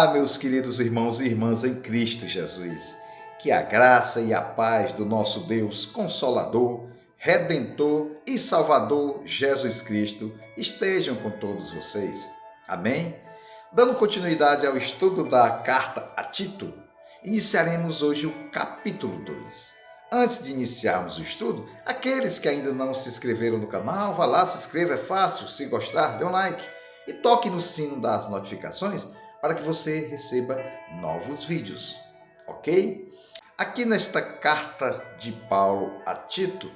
Olá, meus queridos irmãos e irmãs em Cristo Jesus. Que a graça e a paz do nosso Deus Consolador, Redentor e Salvador Jesus Cristo estejam com todos vocês. Amém? Dando continuidade ao estudo da carta a Tito, iniciaremos hoje o capítulo 2. Antes de iniciarmos o estudo, aqueles que ainda não se inscreveram no canal, vá lá, se inscreva, é fácil. Se gostar, dê um like e toque no sino das notificações para que você receba novos vídeos, ok? Aqui nesta carta de Paulo a Tito,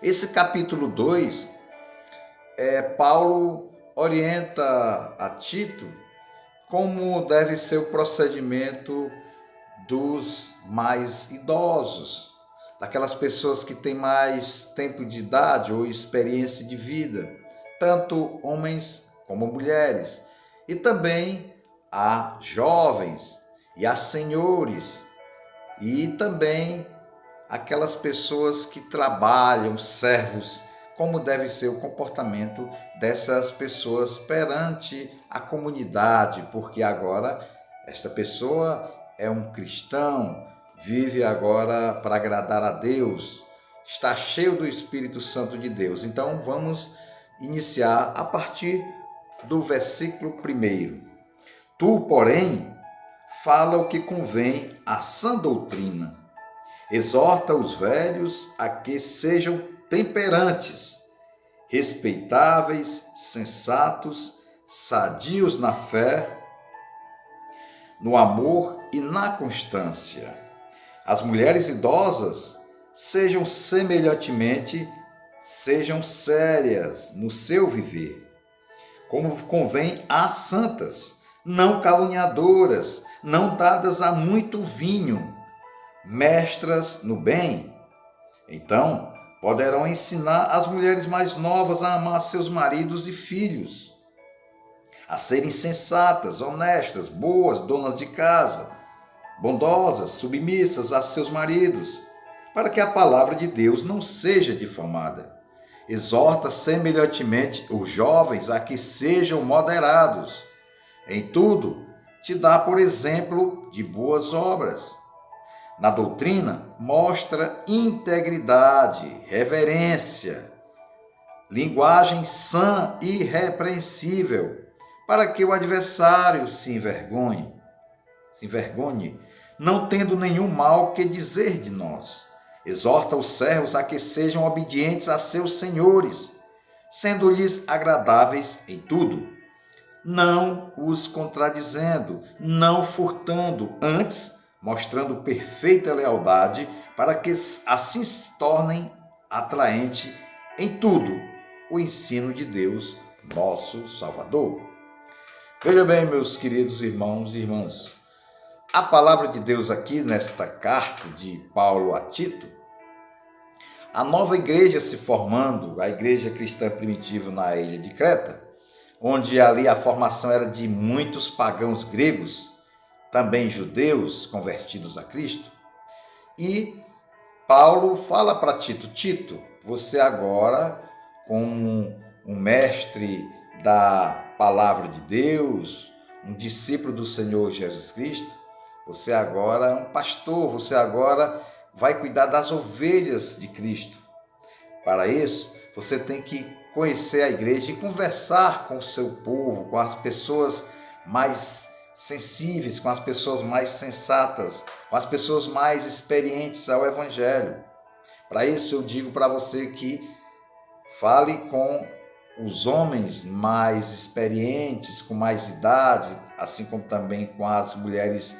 esse capítulo 2, Paulo orienta a Tito como deve ser o procedimento dos mais idosos, daquelas pessoas que têm mais tempo de idade ou experiência de vida, tanto homens como mulheres, e também a jovens e a senhores, e também aquelas pessoas que trabalham, servos, como deve ser o comportamento dessas pessoas perante a comunidade, porque agora esta pessoa é um cristão, vive agora para agradar a Deus, está cheio do Espírito Santo de Deus. Então vamos iniciar a partir do versículo 1. Tu, porém, fala o que convém à sã doutrina. Exorta os velhos a que sejam temperantes, respeitáveis, sensatos, sadios na fé, no amor e na constância. As mulheres idosas sejam sérias no seu viver, como convém às santas, não caluniadoras, não dadas a muito vinho, mestras no bem. Então, poderão ensinar as mulheres mais novas a amar seus maridos e filhos, a serem sensatas, honestas, boas, donas de casa, bondosas, submissas a seus maridos, para que a palavra de Deus não seja difamada. Exorta semelhantemente os jovens a que sejam moderados. Em tudo, te dá por exemplo de boas obras. Na doutrina, mostra integridade, reverência, linguagem sã e irrepreensível, para que o adversário se envergonhe, não tendo nenhum mal que dizer de nós. Exorta os servos a que sejam obedientes a seus senhores, sendo-lhes agradáveis em tudo, não os contradizendo, não furtando, antes mostrando perfeita lealdade, para que assim se tornem atraente em tudo o ensino de Deus, nosso Salvador. Veja bem, meus queridos irmãos e irmãs, a palavra de Deus aqui nesta carta de Paulo a Tito, a nova igreja se formando, a igreja cristã primitiva na ilha de Creta, onde ali a formação era de muitos pagãos gregos, também judeus convertidos a Cristo. E Paulo fala para Tito: Tito, você agora, como um mestre da palavra de Deus, um discípulo do Senhor Jesus Cristo, você agora é um pastor, você agora vai cuidar das ovelhas de Cristo. Para isso, você tem que conhecer a igreja e conversar com o seu povo, com as pessoas mais sensíveis, com as pessoas mais sensatas, com as pessoas mais experientes ao Evangelho. Para isso, eu digo para você que fale com os homens mais experientes, com mais idade, assim como também com as mulheres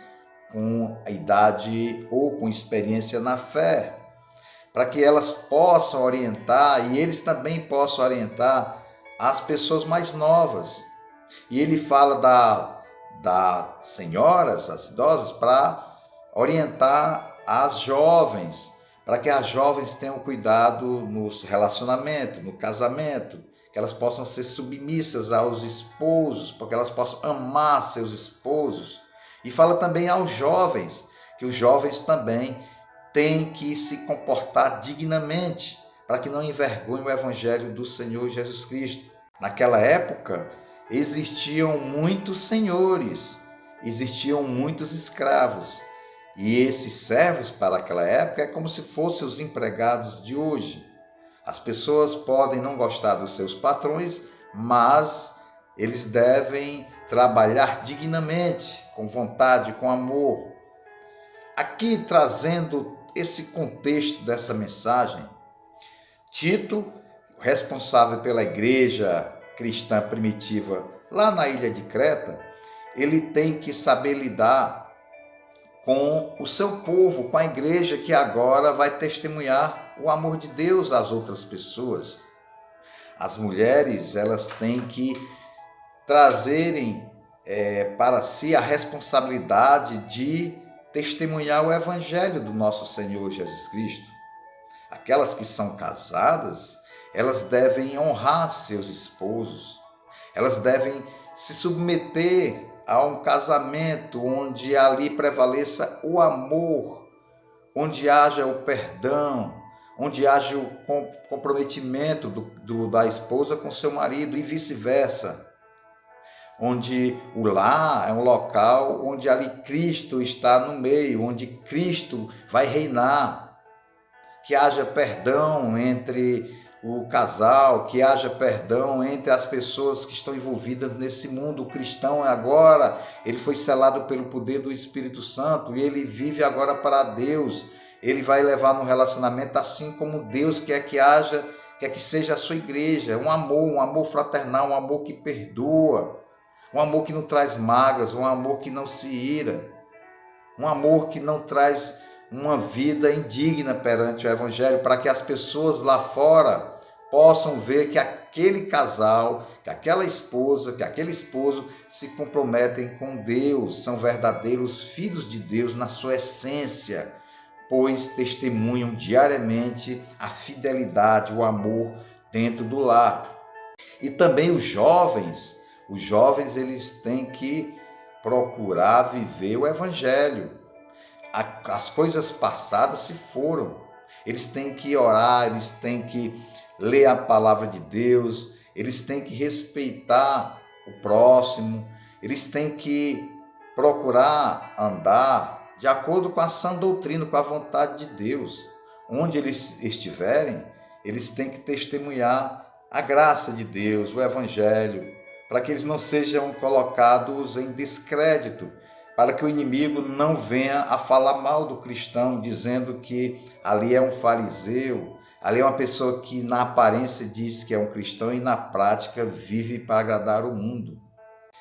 com a idade ou com experiência na fé, para que elas possam orientar e eles também possam orientar as pessoas mais novas. E ele fala das senhoras, as idosas, para orientar as jovens, para que as jovens tenham cuidado no relacionamento, no casamento, que elas possam ser submissas aos esposos, para que elas possam amar seus esposos. E fala também aos jovens, que os jovens também têm que se comportar dignamente, para que não envergonhem o Evangelho do Senhor Jesus Cristo. Naquela época, existiam muitos senhores existiam muitos escravos. E esses servos, para aquela época, é como se fossem os empregados de hoje. As pessoas podem não gostar dos seus patrões, mas eles devem trabalhar dignamente, com vontade, com amor. Aqui, trazendo esse contexto dessa mensagem, Tito, responsável pela igreja cristã primitiva lá na ilha de Creta, ele tem que saber lidar com o seu povo, com a igreja que agora vai testemunhar o amor de Deus às outras pessoas. As mulheres, elas têm que trazerem para si a responsabilidade de testemunhar o evangelho do nosso Senhor Jesus Cristo. Aquelas que são casadas, elas devem honrar seus esposos, elas devem se submeter a um casamento onde ali prevaleça o amor, onde haja o perdão, onde haja o comprometimento da esposa com seu marido e vice-versa. Onde o lar é um local onde ali Cristo está no meio, onde Cristo vai reinar. Que haja perdão entre o casal, que haja perdão entre as pessoas que estão envolvidas nesse mundo. O cristão agora, ele foi selado pelo poder do Espírito Santo e ele vive agora para Deus. Ele vai levar no relacionamento assim como Deus quer que seja a sua igreja. Um amor fraternal, um amor que perdoa, um amor que não traz mágoas, um amor que não se ira, um amor que não traz uma vida indigna perante o Evangelho, para que as pessoas lá fora possam ver que aquele casal, que aquela esposa, que aquele esposo se comprometem com Deus, são verdadeiros filhos de Deus na sua essência, pois testemunham diariamente a fidelidade, o amor dentro do lar. E também os jovens eles têm que procurar viver o Evangelho. As coisas passadas se foram. Eles têm que orar, eles têm que ler a palavra de Deus, eles têm que respeitar o próximo, eles têm que procurar andar de acordo com a sã doutrina, com a vontade de Deus. Onde eles estiverem, eles têm que testemunhar a graça de Deus, o Evangelho, para que eles não sejam colocados em descrédito, para que o inimigo não venha a falar mal do cristão, dizendo que ali é um fariseu, ali é uma pessoa que na aparência diz que é um cristão e na prática vive para agradar o mundo.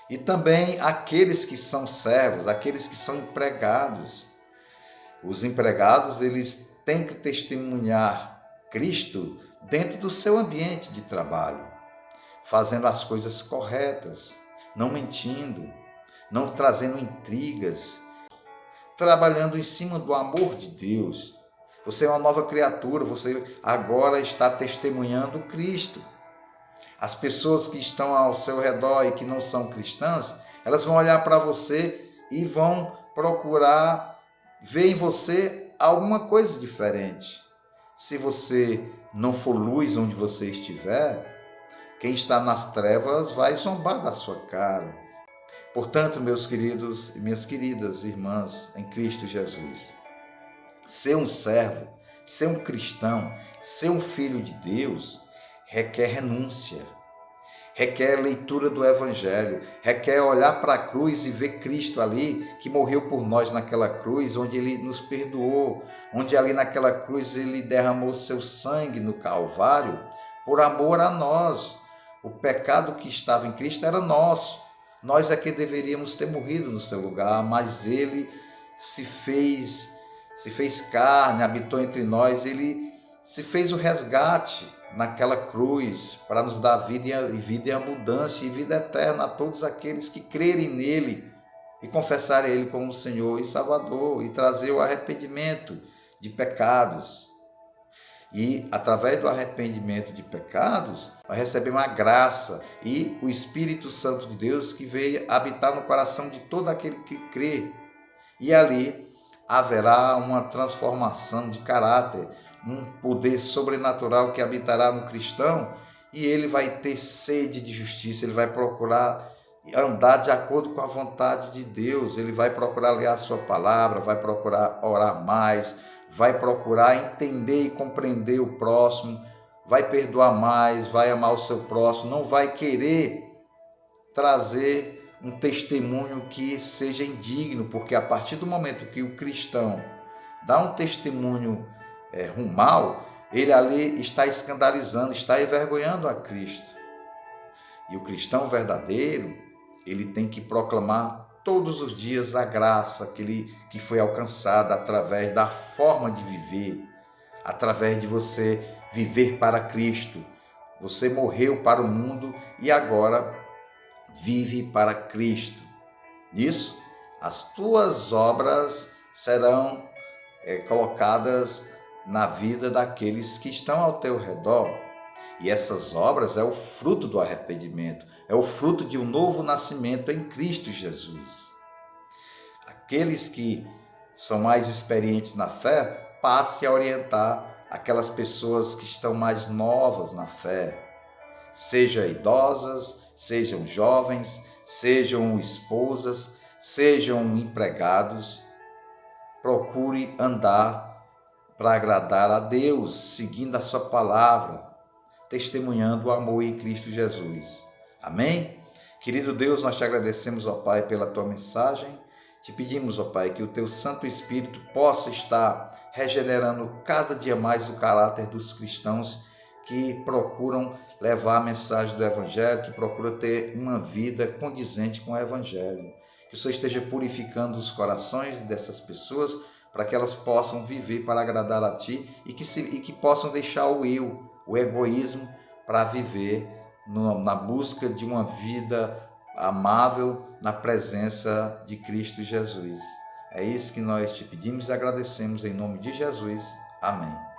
E também aqueles que são servos, aqueles que são empregados. Os empregados, eles têm que testemunhar Cristo dentro do seu ambiente de trabalho, fazendo as coisas corretas, não mentindo, não trazendo intrigas, trabalhando em cima do amor de Deus. Você é uma nova criatura, você agora está testemunhando Cristo. As pessoas que estão ao seu redor e que não são cristãs, elas vão olhar para você e vão procurar ver em você alguma coisa diferente. Se você não for luz onde você estiver, quem está nas trevas vai zombar da sua cara. Portanto, meus queridos e minhas queridas irmãs em Cristo Jesus, ser um servo, ser um cristão, ser um filho de Deus, requer renúncia, requer leitura do Evangelho, requer olhar para a cruz e ver Cristo ali, que morreu por nós naquela cruz, onde Ele nos perdoou, onde ali naquela cruz Ele derramou seu sangue no Calvário, por amor a nós. O pecado que estava em Cristo era nosso. Nós é que deveríamos ter morrido no seu lugar, mas Ele se fez carne, habitou entre nós, Ele se fez o resgate naquela cruz para nos dar vida em abundância e vida eterna a todos aqueles que crerem nele e confessarem Ele como Senhor e Salvador e trazer o arrependimento de pecados. E através do arrependimento de pecados, nós recebemos a graça e o Espírito Santo de Deus que veio habitar no coração de todo aquele que crê. E ali haverá uma transformação de caráter, um poder sobrenatural que habitará no cristão e ele vai ter sede de justiça, ele vai procurar andar de acordo com a vontade de Deus. Ele vai procurar ler a sua palavra, vai procurar orar mais, vai procurar entender e compreender o próximo, vai perdoar mais, vai amar o seu próximo, não vai querer trazer um testemunho que seja indigno, porque a partir do momento que o cristão dá um testemunho mal, ele ali está escandalizando, está envergonhando a Cristo. E o cristão verdadeiro, ele tem que proclamar todos os dias a graça que foi alcançada através da forma de viver, através de você viver para Cristo. Você morreu para o mundo e agora vive para Cristo. Nisso, as tuas obras serão colocadas na vida daqueles que estão ao teu redor. E essas obras é o fruto do arrependimento, é o fruto de um novo nascimento em Cristo Jesus. Aqueles que são mais experientes na fé, passe a orientar aquelas pessoas que estão mais novas na fé, sejam idosas, sejam jovens, sejam esposas, sejam empregados. Procure andar para agradar a Deus, seguindo a sua palavra, testemunhando o amor em Cristo Jesus. Amém? Querido Deus, nós te agradecemos, ó Pai, pela tua mensagem. Te pedimos, ó Pai, que o teu Santo Espírito possa estar regenerando cada dia mais o caráter dos cristãos que procuram levar a mensagem do Evangelho, que procuram ter uma vida condizente com o Evangelho. Que o Senhor esteja purificando os corações dessas pessoas para que elas possam viver para agradar a Ti e que possam deixar o eu, o egoísmo, para viver na busca de uma vida amável na presença de Cristo Jesus. É isso que nós te pedimos e agradecemos em nome de Jesus. Amém.